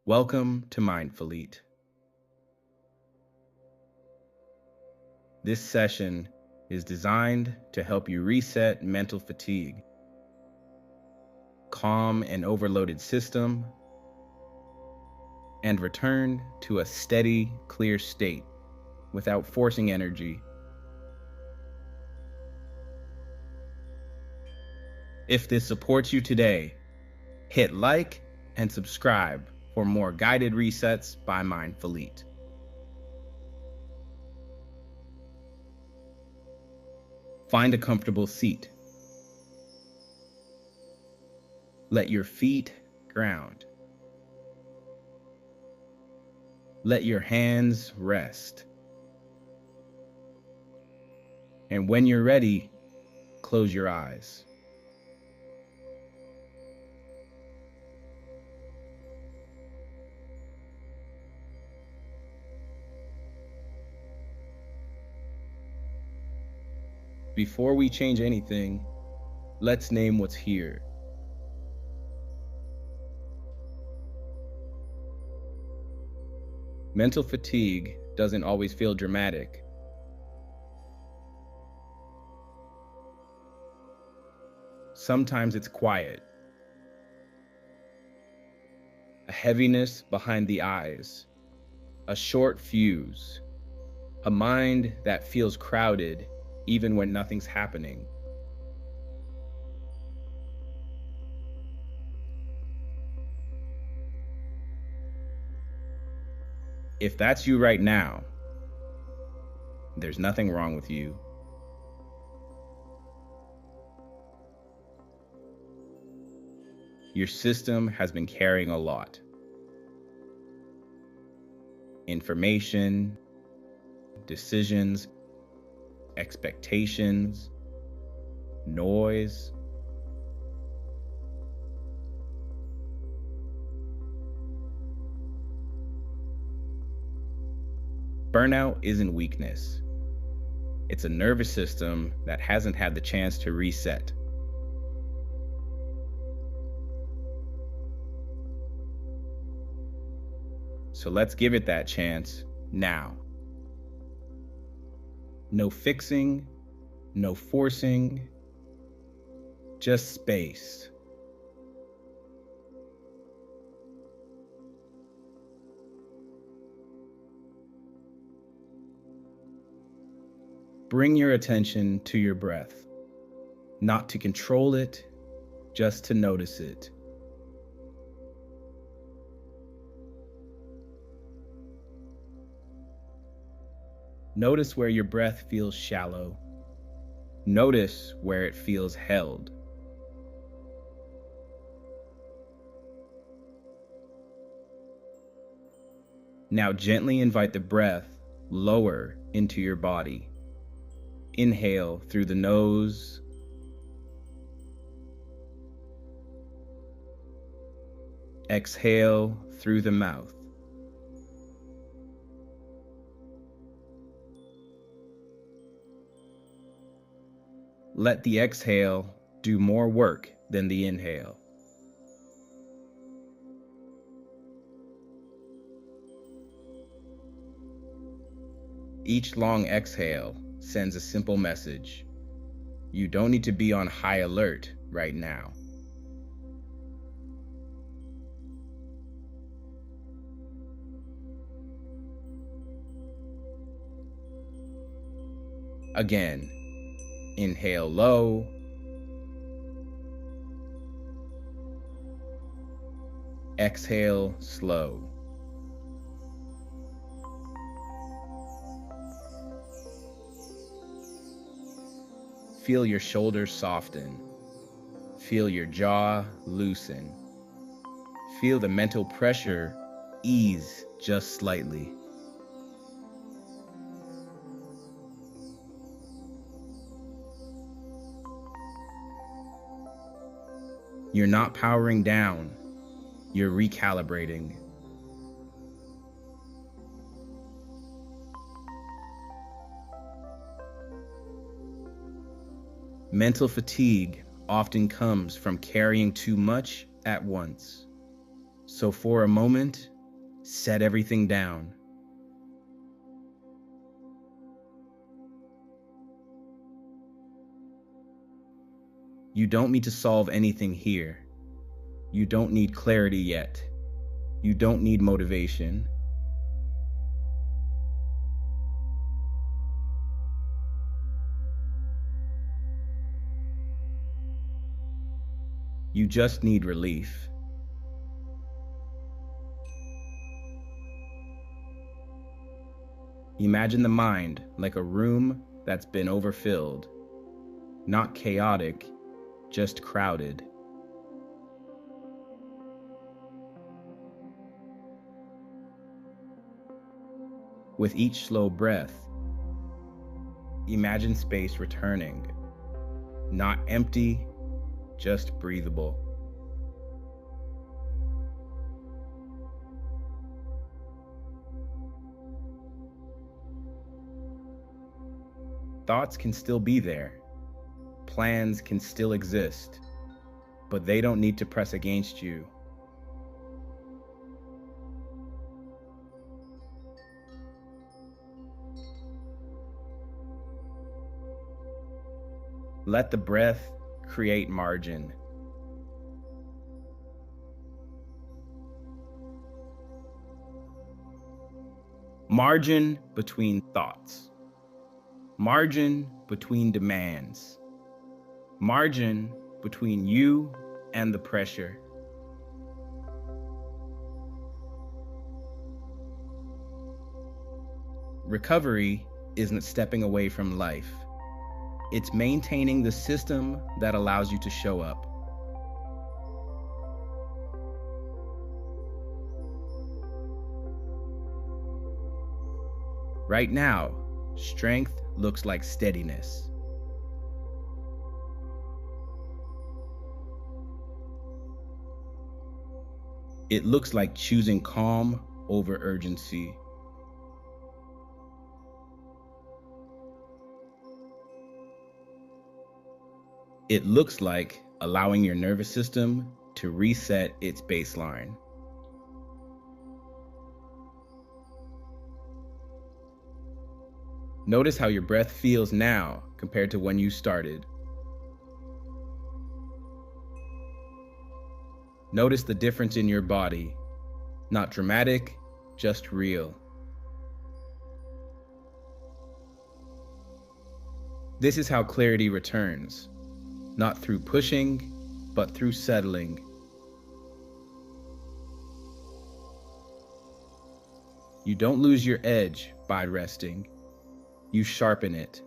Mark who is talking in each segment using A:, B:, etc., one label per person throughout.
A: Welcome to Mindfulete. This session is designed to help you reset mental fatigue, calm an overloaded system, and return to a steady, clear state without forcing energy. If this supports you today, hit like and subscribe for more guided resets by Mindfulete. Find a comfortable seat. Let your feet ground. Let your hands rest. And when you're ready, close your eyes. Before we change anything, let's name what's here. Mental fatigue doesn't always feel dramatic. Sometimes it's quiet. A heaviness behind the eyes, a short fuse, a mind that feels crowded even when nothing's happening. If that's you right now, there's nothing wrong with you. Your system has been carrying a lot. Information, decisions, expectations, noise. Burnout isn't weakness. It's a nervous system that hasn't had the chance to reset. So let's give it that chance now. No fixing, no forcing, just space. Bring your attention to your breath, not to control it, just to notice it. Notice where your breath feels shallow. Notice where it feels held. Now gently invite the breath lower into your body. Inhale through the nose. Exhale through the mouth. Let the exhale do more work than the inhale. Each long exhale sends a simple message. You don't need to be on high alert right now. Again, inhale low. Exhale slow. Feel your shoulders soften. Feel your jaw loosen. Feel the mental pressure ease just slightly. You're not powering down, you're recalibrating. Mental fatigue often comes from carrying too much at once. So for a moment, Set everything down. You don't need to solve anything here. You don't need clarity yet. You don't need motivation. You just need relief. Imagine the mind like a room that's been overfilled, not chaotic, just crowded. With each slow breath, imagine space returning, not empty, just breathable. Thoughts can still be there. Plans can still exist, but they don't need to press against you. Let the breath create margin. Margin between thoughts. Margin between demands. Margin between you and the pressure. Recovery isn't stepping away from life. It's maintaining the system that allows you to show up. Right now, strength looks like steadiness. It looks like choosing calm over urgency. It looks like allowing your nervous system to reset its baseline. Notice how your breath feels now compared to when you started. Notice the difference in your body. Not dramatic, just real. This is how clarity returns. Not through pushing, but through settling. You don't lose your edge by resting. You sharpen it.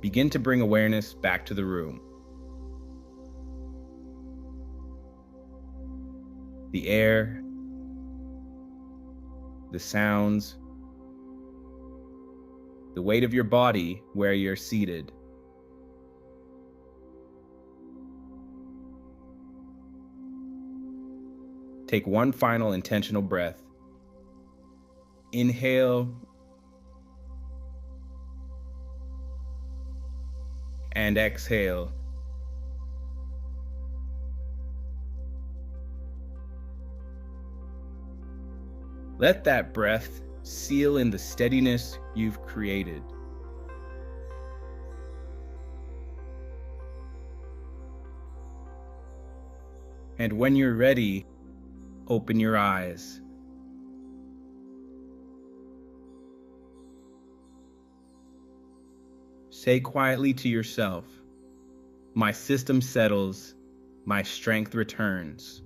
A: Begin to bring awareness back to the room. The air, the sounds, the weight of your body where you're seated. Take one final intentional breath. Inhale and exhale. Let that breath seal in the steadiness you've created. And when you're ready, open your eyes. Say quietly to yourself, "My system settles, my strength returns."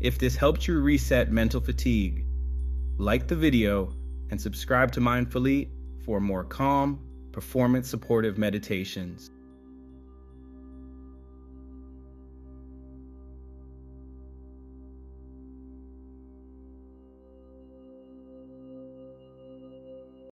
A: If this helped you reset mental fatigue, like the video and subscribe to Mindfulete for more calm, performance-supportive meditations.